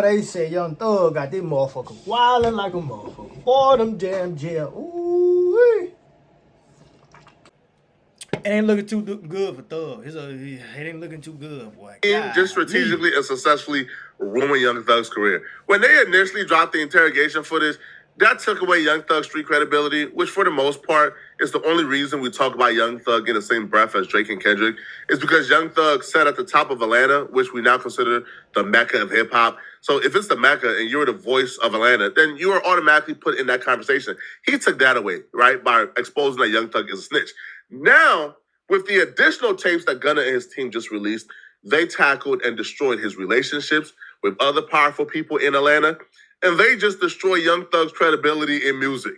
They say Young Thug got this motherfucker wildin' like a motherfucker. Boy, them damn jail. Ooh. It ain't looking too good for Thug. It ain't looking too good, boy. Just Golly. strategically and successfully ruin Young Thug's career. When they initially dropped the interrogation footage, that took away Young Thug's street credibility, which for the most part is the only reason we talk about Young Thug in the same breath as Drake and Kendrick, is because Young Thug sat at the top of Atlanta, which we now consider the Mecca of hip hop. So if it's the Mecca and you're the voice of Atlanta, then you are automatically put in that conversation. He took that away, right, by exposing that Young Thug is a snitch. Now, with the additional tapes that Gunna and his team just released, they tackled and destroyed his relationships with other powerful people in Atlanta, and they just destroy Young Thug's credibility in music.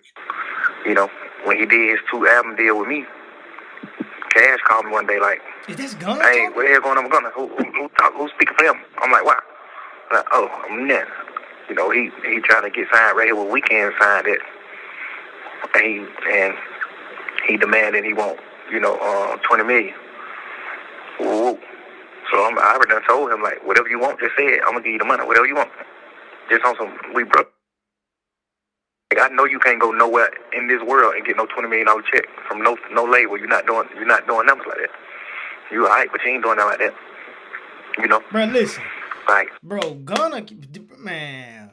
You know, when he did his 2 album deal with me, Cash called me one day like, Is this Gunna? "Hey, what the hell going on with Gunna? Who's speaking for him?" I'm like, "Why?" Like, "Oh, I'm net." You know, he trying to get signed right here with Weeknd signed it, and he demanded he want 20 million. Ooh. So I already done told him, like, whatever you want, just say it. I'm going to give you the money, whatever you want. Just on some, we broke. Like, I know you can't go nowhere in this world and get no $20 million check from no label. You're not doing numbers like that. You all right, but you ain't doing that like that. You know? Bro, listen. Like, bro, Gunna, man.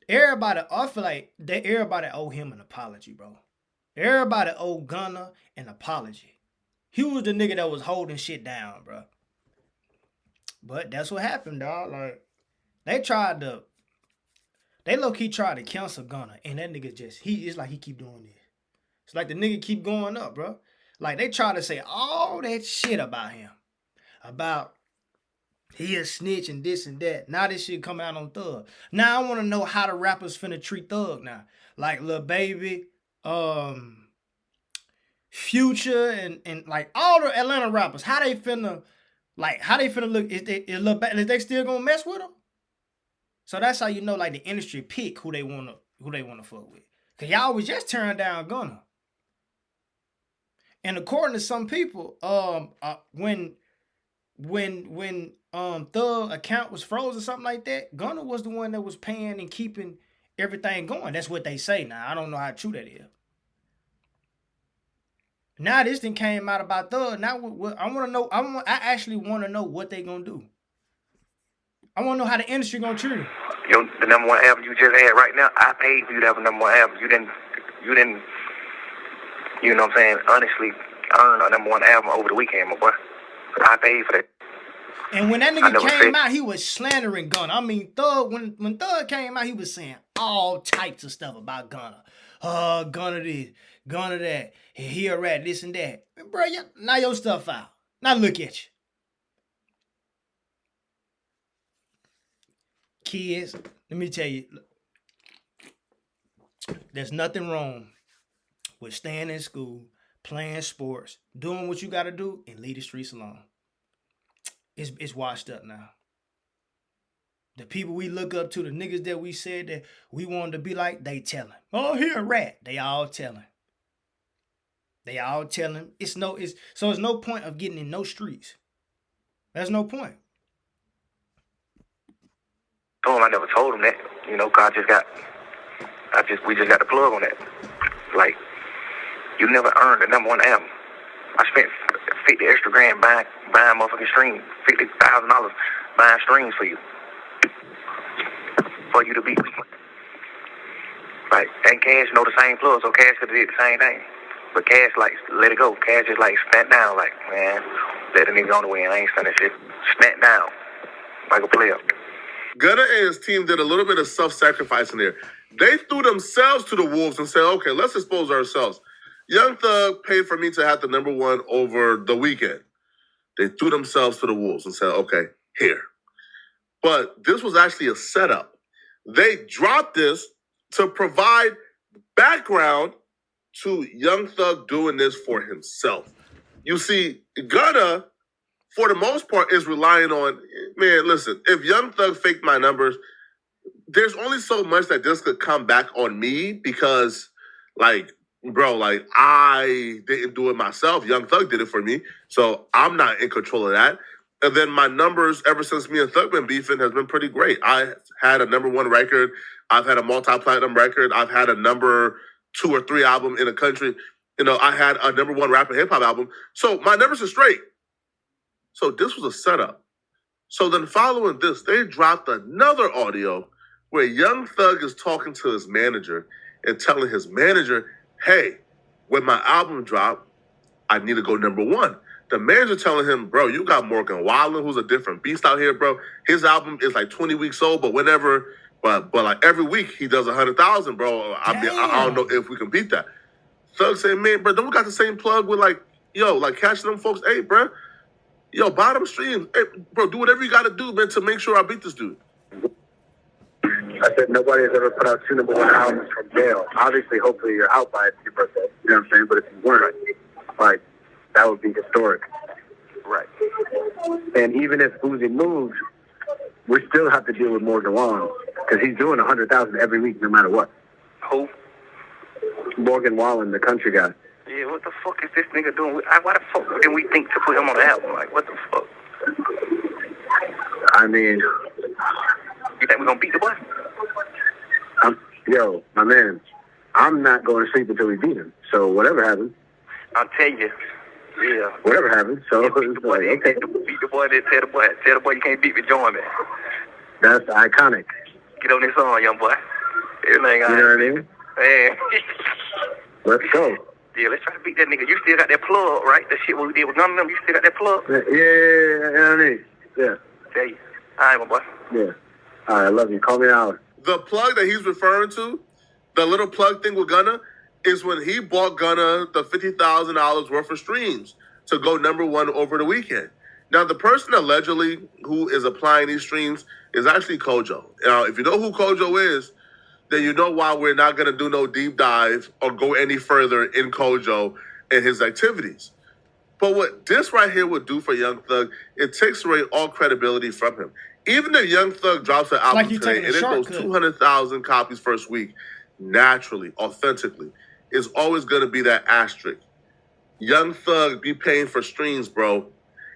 Everybody, I feel like everybody owe him an apology, bro. Everybody owe Gunna an apology. He was the nigga that was holding shit down, bro. But that's what happened, dog. Like, they low-key tried to cancel Gunna, and that nigga it's like he keep doing this. It's like the nigga keep going up, bro. Like, they try to say all that shit about him. About he a snitch and this and that. Now this shit coming out on Thug. Now I want to know how the rappers finna treat Thug now. Like Lil Baby, Future, and like all the Atlanta rappers. How they finna look? Is they still gonna mess with him? So that's how you know, like, the industry pick who they wanna fuck with. Cause y'all was just tearing down Gunna. And according to some people, when Thug account was frozen or something like that, Gunna was the one that was paying and keeping everything going. That's what they say. Now I don't know how true that is. Now this thing came out about Thug. Now I want to know. I actually want to know what they gonna do. I want to know how the industry gonna treat him. The number one album you just had right now, I paid for you to have a number one album. You didn't. You know what I'm saying? Honestly, earn a number one album over the weekend, my boy. I paid for that. And when that nigga came out, he was slandering Gunna. I mean, Thug, when Thug came out, he was saying all types of stuff about Gunna. Gunna this, Gunna that. He a rat, this and that. Bro, now your stuff out. Now look at you. Kids, let me tell you, there's nothing wrong with staying in school, playing sports, doing what you got to do, and leave the streets alone. It's washed up now. The people we look up to, the niggas that we said that we wanted to be like, they telling. Oh, he a rat. They all telling. So it's no point of getting in no streets. There's no point. I never told him that, cause we just got the plug on that. Like, you never earned the number one album. I spent $50 extra grand buying motherfucking streams, $50,000 buying streams for you to be. Like, and Cash know the same plug, so Cash could have did the same thing. But Cash, like, let it go. Cash just, like, spent down, like, man, let the nigga on the way, and I ain't spending shit. Spent down, like a player. Gunna and his team did a little bit of self-sacrifice in there. They threw themselves to the wolves and said, okay, let's expose ourselves. Young Thug paid for me to have the number one over the weekend. They threw themselves to the wolves and said, okay, here. But this was actually a setup. They dropped this to provide background to Young Thug doing this for himself. You see, Gunna, for the most part, is relying on, man, listen, if Young Thug faked my numbers, there's only so much that this could come back on me because, like, bro, like, I didn't do it myself. Young Thug did it for me, so I'm not in control of that. And then my numbers ever since me and Thug been beefing has been pretty great. I had a #1 record. I've had a multi-platinum record. I've had a number 2 or 3 album in the country. I had a #1 rap and hip hop album. So my numbers are straight. So this was a setup. So then following this, they dropped another audio where Young Thug is talking to his manager and telling his manager, hey, when my album drop, I need to go #1. The manager telling him, bro, you got Morgan Wallen, who's a different beast out here, bro. His album is like 20 weeks old, but like every week he does 100,000, bro. I don't know if we can beat that. Thug saying, man, bro, don't we got the same plug with like catching them folks? Hey, bro, bottom streams. Hey, bro, do whatever you got to do, man, to make sure I beat this dude. I said nobody has ever put out 2 #1 albums from jail. Obviously, hopefully you're out by your birthday. You know what I'm saying? But if you weren't, like, that would be historic. Right. And even if Uzi moves, we still have to deal with Morgan Wallen because he's doing 100,000 every week, no matter what. Who? Morgan Wallen, the country guy. Yeah, what the fuck is this nigga doing? Why the fuck didn't we think to put him on the album? Like, what the fuck? I mean, You think we're gonna beat the boy? yo, my man, I'm not going to sleep until we beat him. So whatever happens. I'll tell you. Yeah. Whatever happens. So Beat the boy, okay. beat the boy, then tell the boy you can't beat me, join me. That's iconic. Get on this song, young boy. Everything You know what I mean? Man. Let's go. Yeah, let's try to beat that nigga. You still got that plug, right? That shit what we did with none of them, you still got that plug? Yeah, you know what I mean? Yeah. Tell you. All right, my boy. Yeah. All right, I love you. Call me an hour. The plug that he's referring to, the little plug thing with Gunna, is when he bought Gunna the $50,000 worth of streams to go #1 over the weekend. Now, the person allegedly who is applying these streams is actually Kojo. Now, if you know who Kojo is, then you know why we're not going to do no deep dive or go any further in Kojo and his activities. But what this right here would do for Young Thug, it takes away all credibility from him. Even if Young Thug drops an album today and it goes 200,000 copies first week, naturally, authentically, is always going to be that asterisk. Young Thug be paying for streams, bro.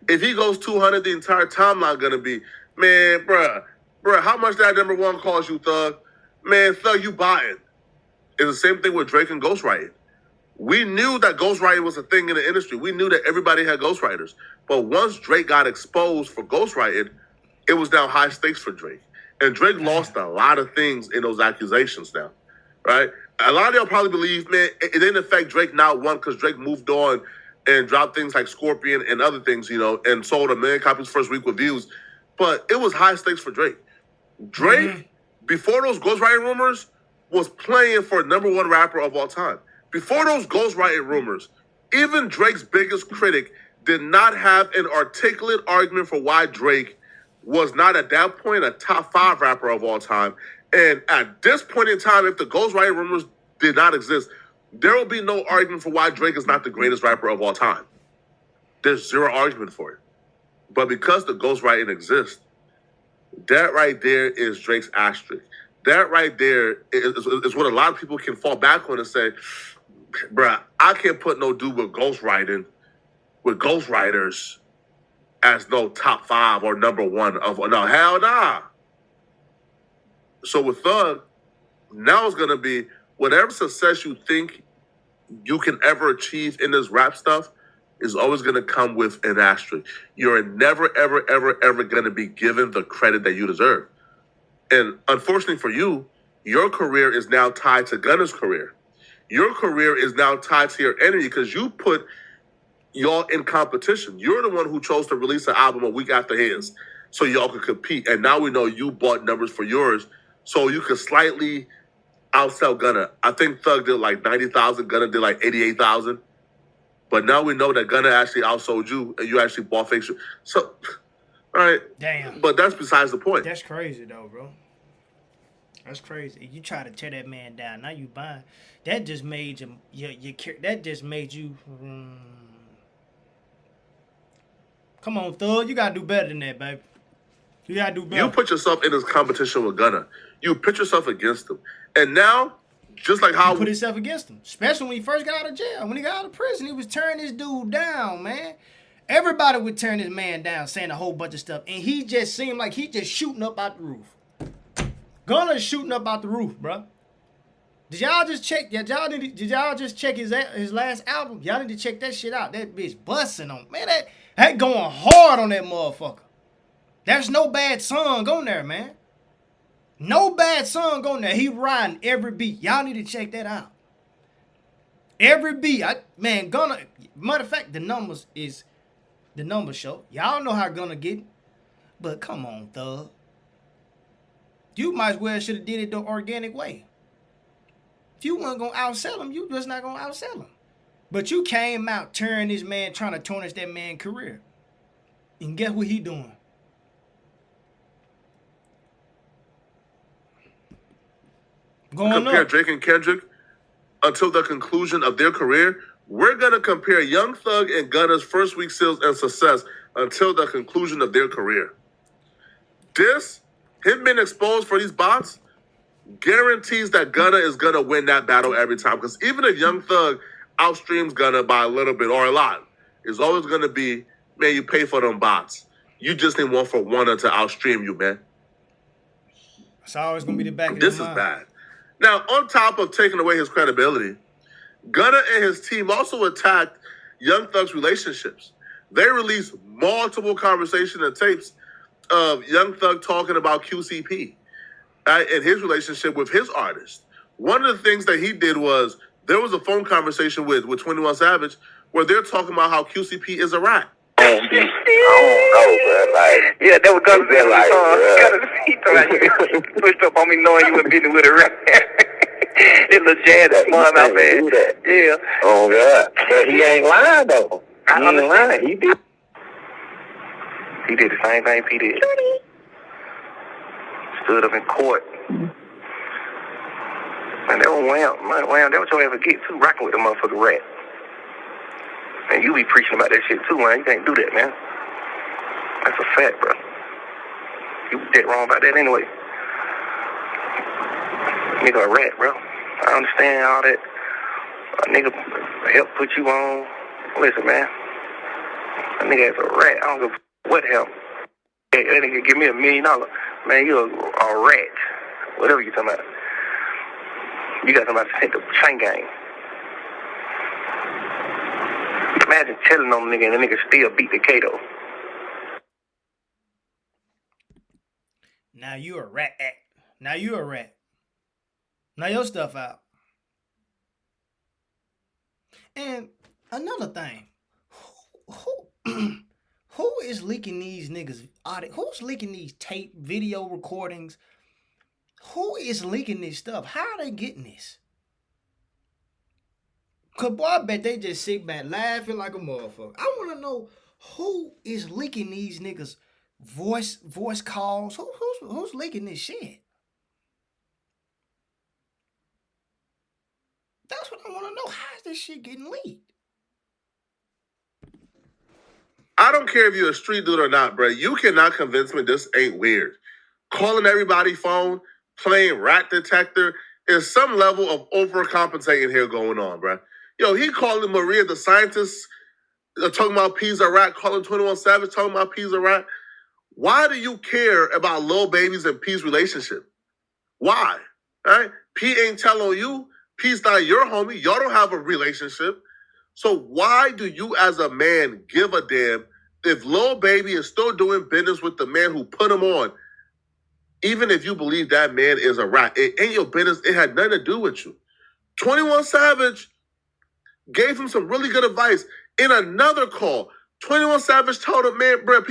If he goes 200, the entire timeline going to be, man, bruh, how much that #1 cost you, Thug? Man, Thug, you buying. It's the same thing with Drake and ghostwriting. We knew that ghostwriting was a thing in the industry. We knew that everybody had ghostwriters. But once Drake got exposed for ghostwriting, it was now high stakes for Drake. And Drake lost a lot of things in those accusations now, right? A lot of y'all probably believe, man, it didn't affect Drake not one because Drake moved on and dropped things like Scorpion and other things, and sold 1 million copies first week with views. But it was high stakes for Drake. Drake, before those ghostwriting rumors, was playing for #1 rapper of all time. Before those ghostwriting rumors, even Drake's biggest critic did not have an articulate argument for why Drake was not at that point a top 5 rapper of all time. And at this point in time, if the ghostwriting rumors did not exist, there will be no argument for why Drake is not the greatest rapper of all time. There's zero argument for it. But because the ghostwriting exists, that right there is Drake's asterisk. That right there is what a lot of people can fall back on and say, bruh, I can't put no dude with ghostwriting, with ghostwriters as no top 5 or #1 of, no, hell nah. So with Thug, now it's going to be whatever success you think you can ever achieve in this rap stuff is always going to come with an asterisk. You're never, ever, ever, ever going to be given the credit that you deserve. And unfortunately for you, your career is now tied to Gunna's career. Your career is now tied to your enemy because you put y'all in competition. You're the one who chose to release an album a week after his so y'all could compete. And now we know you bought numbers for yours so you could slightly outsell Gunna. I think Thug did like 90,000, Gunna did like 88,000. But now we know that Gunna actually outsold you and you actually bought fake shit. So, all right. Damn. But that's besides the point. That's crazy, though, bro. That's crazy. You try to tear that man down. Now you buying. That just made that just made you. Come on, Thug. You got to do better than that, baby. You got to do better. You put yourself in this competition with Gunna. You put yourself against him. And now, just like how... He put himself against him. Especially when he first got out of jail. When he got out of prison, he was tearing this dude down, man. Everybody would turn this man down, saying a whole bunch of stuff, and he just seemed like he just shooting up out the roof. Gunna shooting up out the roof, bro. Did y'all just check? Did y'all just check his last album? Y'all need to check that shit out. That bitch busting on, man. That going hard on that motherfucker. There's no bad song on there, man. No bad song on there. He riding every beat. Y'all need to check that out. Every beat, man. Gunna. Matter of fact, the numbers show. Y'all know how Gunna get. But come on, Thug. You might as well should have did it the organic way. If you weren't going to outsell him, you just not going to outsell him. But you came out tearing this man, trying to tarnish that man's career. And guess what he doing? Compare Drake and Kendrick until the conclusion of their career. We're going to compare Young Thug and Gunna's first week sales and success until the conclusion of their career. Him being exposed for these bots, guarantees that Gunna is going to win that battle every time. Because even if Young Thug outstreams Gunna by a little bit or a lot, it's always going to be, man, you pay for them bots. You just need one for one to outstream you, man. It's always going to be the back of This your is mind. bad. Now, on top of taking away his credibility, Gunna and his team also attacked Young Thug's relationships. They released multiple conversations and tapes of Young Thug talking about QCP and his relationship with his artist. One of the things that he did was there was a phone conversation with 21 Savage where they're talking about how QCP is a rat. I don't know, bro. Like, yeah, that was Gunna say like, you pushed up on me knowing you were beating with a rat. It little jazz that smart out there. Yeah. Oh God. But he ain't lying though. I understand. He did the same thing P did. Stood up in court. Man, that was wham. That was your ever get too, rocking with the motherfucking rat. And you be preaching about that shit too, man. You can't do that, man. That's a fact, bro. You dead wrong about that anyway. Nigga a rat, bro. I understand all that. A nigga help put you on. Listen, man. A nigga is a rat. I don't give a what help. Hey, that nigga give me $1 million. Man, you a rat. Whatever you talking about. You got somebody to take the chain gang. Imagine telling on the nigga and the nigga still beat the Kato. Now you a rat. Now you a rat. Now your stuff out. And another thing, who is leaking these niggas' audio? Who's leaking these tape, video recordings? Who is leaking this stuff? How are they getting this? Cause boy, I bet they just sit back laughing like a motherfucker. I want to know who is leaking these niggas' voice calls. Who's leaking this shit? That's what I want to know. How is this shit getting leaked? I don't care if you're a street dude or not, bro. You cannot convince me this ain't weird. Calling everybody phone, playing rat detector, is some level of overcompensating here going on, bro. Yo, he calling Maria the scientist, talking about P's a rat, calling 21 Savage, talking about P's a rat. Why do you care about Lil Baby's and P's relationship? Why? All right? P ain't telling you. P's not your homie. Y'all don't have a relationship. So why do you as a man give a damn if Lil Baby is still doing business with the man who put him on? Even if you believe that man is a rat, it ain't your business. It had nothing to do with you. 21 Savage gave him some really good advice. In another call, 21 Savage told him, man, bro,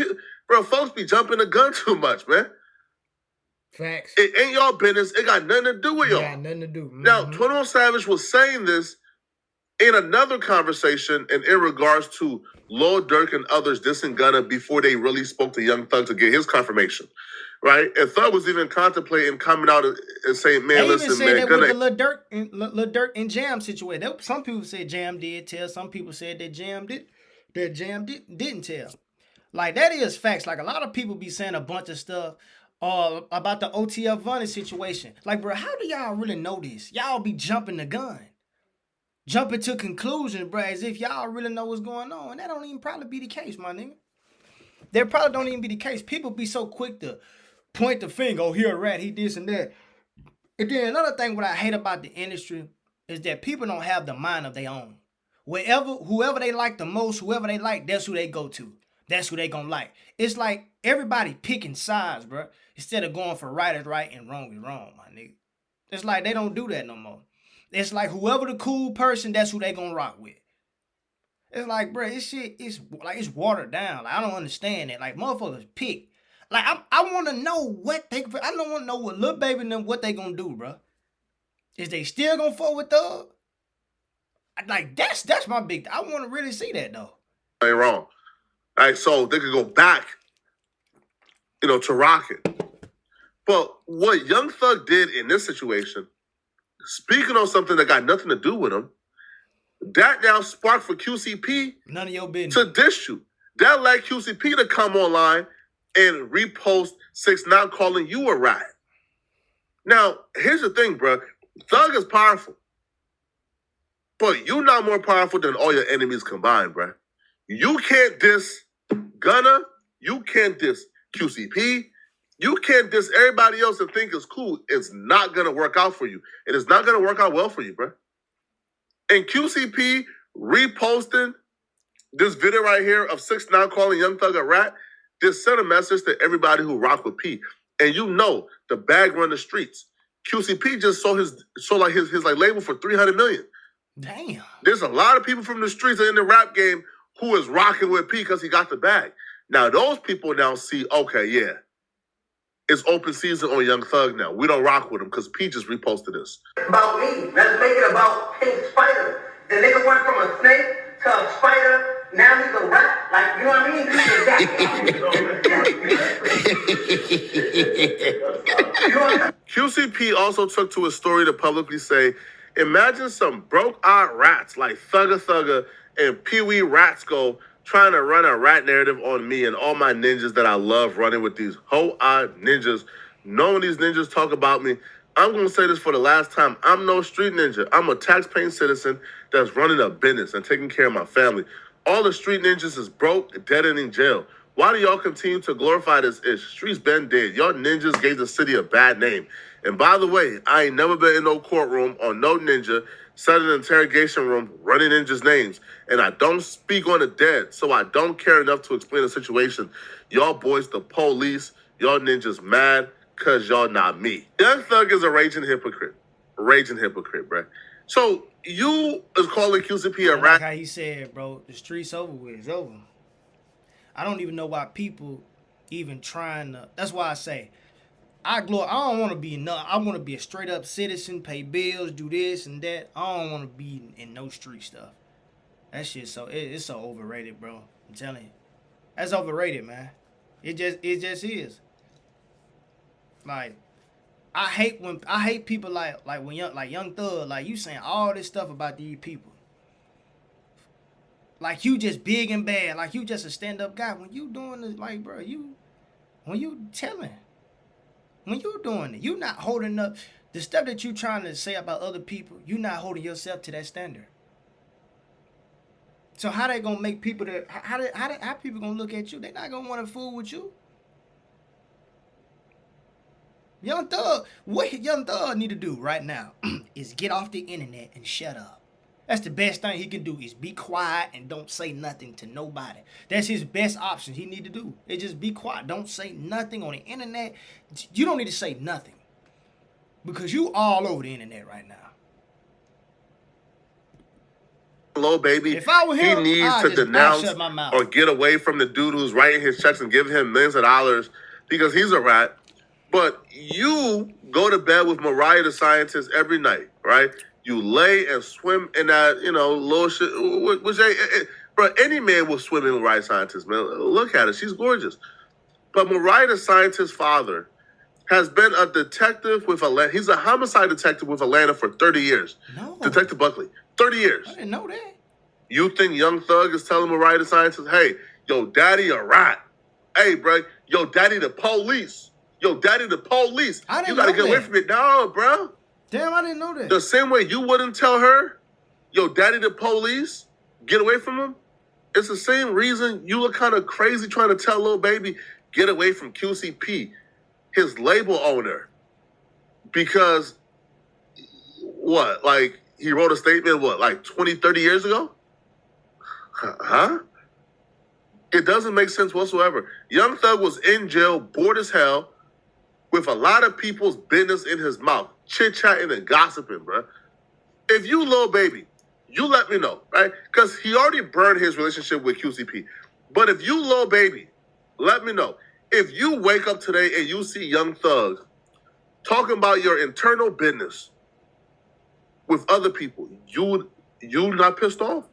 folks be jumping the gun too much, man. Facts. It ain't y'all business. It got nothing to do with y'all. Got nothing to do. Mm-hmm. Now, 21 Savage was saying this in another conversation and in regards to Lil Durk and others dissing Gunna before they really spoke to Young Thug to get his confirmation, right? And Thug was even contemplating coming out and saying, man, they listen, even said man. that Gunna... with the Lil Durk and Jam situation. Some people said Jam did tell. Some people said that Jam didn't tell. Like, that is facts. Like, a lot of people be saying a bunch of stuff about the OTF Vonnie situation. Like, bro, how do y'all really know this? Y'all be jumping the gun. jumping to conclusions, bro, as if y'all really know what's going on. And that don't even probably be the case, my nigga. That probably don't even be the case. People be so quick to point the finger, oh, he a rat, he this and that. And then another thing what I hate about the industry is that people don't have the mind of their own. Whoever they like the most, whoever they like, that's who they go to. That's who they gonna like. It's like everybody picking sides, bro, instead of going for right is right and wrong is wrong, my nigga. It's like they don't do that no more. It's like whoever the cool person, that's who they gonna rock with. It's like, bro, this shit is like it's watered down. Like, I don't understand it. Like, motherfuckers pick. Like, I want to know what they. I don't want to know what Lil Baby and them what they gonna do, bro. Is they still gonna fuck with Thug? Like, that's my big. I want to really see that though. Ain't wrong. All right, so they could go back, to rocking. But what Young Thug did in this situation, speaking on something that got nothing to do with him, that now sparked for QCP None of your business. to diss you. That led QCP to come online and repost 6ix9ine calling you a rat. Now, here's the thing, bro. Thug is powerful. But you're not more powerful than all your enemies combined, bro. You can't diss Gunna. You can't diss QCP. You can't diss everybody else and think it's cool. It's not going to work out for you. It is not going to work out well for you, bro. And QCP reposting this video right here of 6ix9ine calling Young Thug a rat, this sent a message to everybody who rock with P. And the bag run the streets. QCP just sold his label for $300 million. Damn. There's a lot of people from the streets in the rap game who is rocking with P because he got the bag. Now those people now see, okay, yeah, it's open season on Young Thug now. We don't rock with him because P just reposted this. About me. Let's make it about Pink Spider. The nigga went from a snake to a spider. Now he's a rat. Like, you know what I mean? QCP also took to his story to publicly say, imagine some broke-eyed rats like Thugger Thugger and Pee Wee Ratsko trying to run a rat narrative on me and all my ninjas that I love running with these hoe-eyed ninjas. Knowing these ninjas talk about me, I'm going to say this for the last time. I'm no street ninja. I'm a tax-paying citizen that's running a business and taking care of my family. All the street ninjas is broke, dead, and in jail. Why do y'all continue to glorify this ish? Streets been dead. Y'all ninjas gave the city a bad name. And by the way, I ain't never been in no courtroom or no ninja, sat in an interrogation room running ninjas' names. And I don't speak on the dead, so I don't care enough to explain the situation. Y'all boys, the police, y'all ninjas mad because y'all not me. Young Thug is a raging hypocrite. Raging hypocrite, bro. So you is calling QCP a rat. Like how he said, bro, the streets over with. It's over. I don't even know why people even trying to. That's why I say, I don't want to be enough. I want to be a straight up citizen, pay bills, do this and that. I don't want to be in no street stuff. That shit it's so overrated, bro. I'm telling you, that's overrated, man. It just is. Like, I hate people like Young Thug, like you saying all this stuff about these people. Like you just big and bad, like you just a stand-up guy. When you doing this, like, bro, when you doing it, you not holding up the stuff that you trying to say about other people. You not holding yourself to that standard. So how they gonna make people that how people gonna look at you? They not gonna want to fool with you. Young Thug, what Young Thug need to do right now is get off the internet and shut up. That's the best thing he can do is be quiet and don't say nothing to nobody. That's his best option he need to do. Is just be quiet. Don't say nothing on the internet. You don't need to say nothing. Because you all over the internet right now. Lil Baby, if I were him, he needs to denounce or get away from the dude who's writing his checks and giving him millions of dollars because he's a rat. But you go to bed with Mariah the Scientist every night, right? You lay and swim in that, little shit. Bro, any man will swim in Mariah the Scientist, man. Look at her. She's gorgeous. But Mariah the Scientist's father has been a detective with Atlanta. He's a homicide detective with Atlanta for 30 years. No. Detective Buckley. 30 years. I didn't know that. You think Young Thug is telling Mariah the Scientist, hey, yo, daddy a rat. Hey, bro, yo, daddy the police. Yo, daddy the police. You got to get away from it. No, bro. Damn, I didn't know that. The same way you wouldn't tell her yo, daddy the police, get away from him. It's the same reason you look kind of crazy trying to tell Lil Baby, get away from QCP, his label owner. Because, what, like, he wrote a statement, what, like 20, 30 years ago? Huh? It doesn't make sense whatsoever. Young Thug was in jail, bored as hell, with a lot of people's business in his mouth, chit-chatting and gossiping, bruh. If you Lil Baby, you let me know, right? Because he already burned his relationship with QCP. But if you Lil Baby, let me know. If you wake up today and you see Young Thug talking about your internal business with other people, you not pissed off?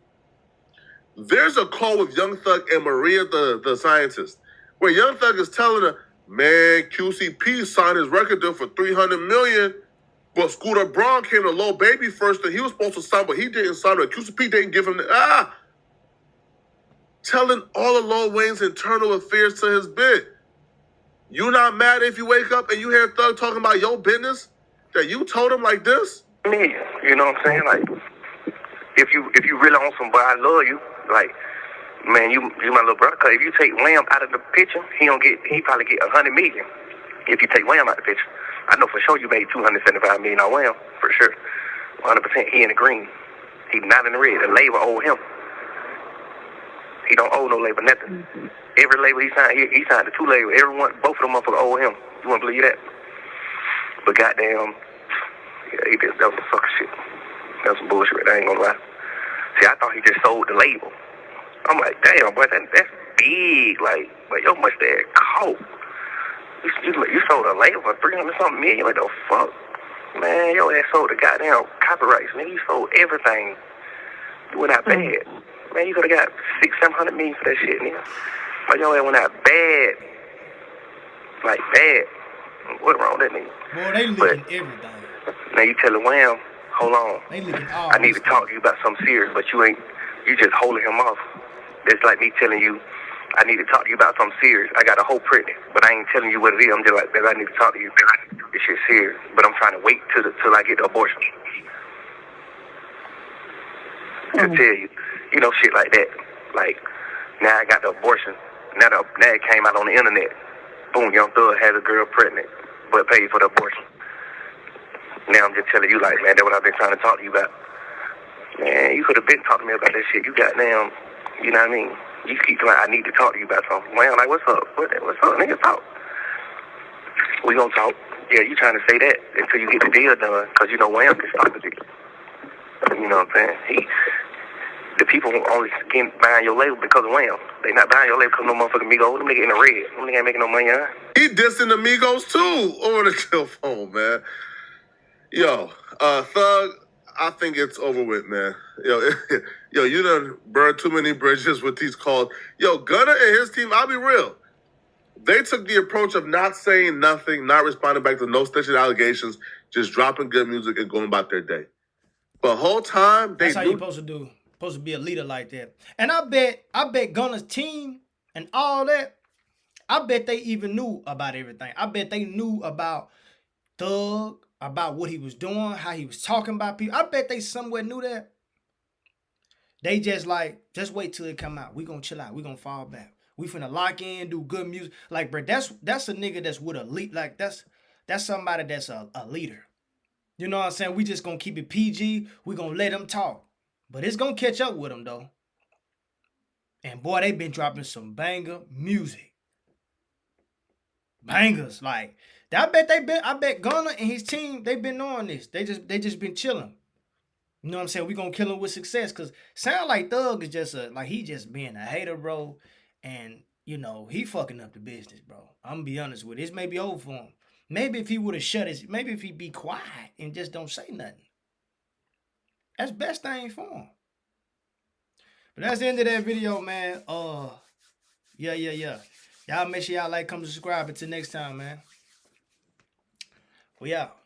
There's a call with Young Thug and Maria the scientist, where Young Thug is telling her, man, QCP signed his record deal for $300 million, but Scooter Braun came to Lil Baby first, and he was supposed to sign, but he didn't sign it. QCP didn't give him telling all of Lil Wayne's internal affairs to his bid. You not mad if you wake up and you hear Thug talking about your business that you told him like this? Me, you know what I'm saying? Like, if you really on some boy, I love you. Like, man, you my little brother. Cause if you take Wham out of the picture, he probably get $100 million. If you take Wham out of the picture, I know for sure you made $275 million on Wham, for sure. 100%. He in the green. He not in the red. The label owe him. He don't owe no label nothing. Every label he signed the 2 labels. Everyone, both of them motherfuckers owe him. You wanna believe that? But goddamn, yeah, that was some sucker shit. That was some bullshit. I ain't gonna lie. See, I thought he just sold the label. I'm like, damn, boy, that's big. Like, but yo, much that coat. You sold a label for $300-something million. What the fuck, man? Yo, ass sold the goddamn copyrights. Man, you sold everything. You went out bad. Man, you could have got $600-700 million for that shit, nigga. But yo, ass went out bad. Like bad. What wrong with that nigga? Boy, they leaking everything. Now you telling Wham, hold on. They leaking all I need to this talk to you about something serious, but you just holding him off. That's like me telling you, I need to talk to you about something serious. I got a whole pregnant, but I ain't telling you what it is. I'm just like, baby, I need to talk to you. This shit's serious, but I'm trying to wait till I get the abortion. To tell you, you know, shit like that. Like, now I got the abortion. Now it came out on the internet. Boom, Young Thug has a girl pregnant, but paid for the abortion. Now I'm just telling you, like, man, that's what I've been trying to talk to you about. Man, you could have been talking to me about that shit. You got down, you know what I mean? You keep like, I need to talk to you about something. Man, like, what's up? What's up? Nigga, talk. We gonna talk. Yeah, you trying to say that until you get the deal done, because you know Wham can stop the deal. You know what I'm saying? The people only buying your label because of Wham. They not buying your label because no motherfucking Migos. Them niggas in the red. Them niggas ain't making no money, huh? He dissing the Migos too over the telephone, man. Yo, Thug, I think it's over with, man. Yo, you done burned too many bridges with these calls. Yo, Gunna and his team, I'll be real. They took the approach of not saying nothing, not responding back to no snitching allegations, just dropping good music and going about their day. But whole time, that's how you're supposed to do. Supposed to be a leader like that. And I bet Gunna's team and all that, I bet they even knew about everything. I bet they knew about Thug, about what he was doing, how he was talking about people. I bet they somewhere knew that. They just like, just wait till it come out. We gonna chill out. We gonna fall back. We finna lock in, do good music. Like, bro, that's a nigga that's with a lead. Like, that's somebody that's a leader. You know what I'm saying? We just gonna keep it PG. We gonna let him talk. But it's gonna catch up with him though. And boy, they been dropping some banger music. Bangers. Like, I bet Gunna and his team, they been knowing this. They just been chilling. You know what I'm saying? We gonna kill him with success. Cause sound like Thug is just he just being a hater, bro. And you know, he fucking up the business, bro. I'm gonna be honest with you. This may be over for him. Maybe if he would have maybe if he be quiet and just don't say nothing. That's the best thing for him. But that's the end of that video, man. Yeah. Y'all make sure y'all like, comment, subscribe. Until next time, man. We out.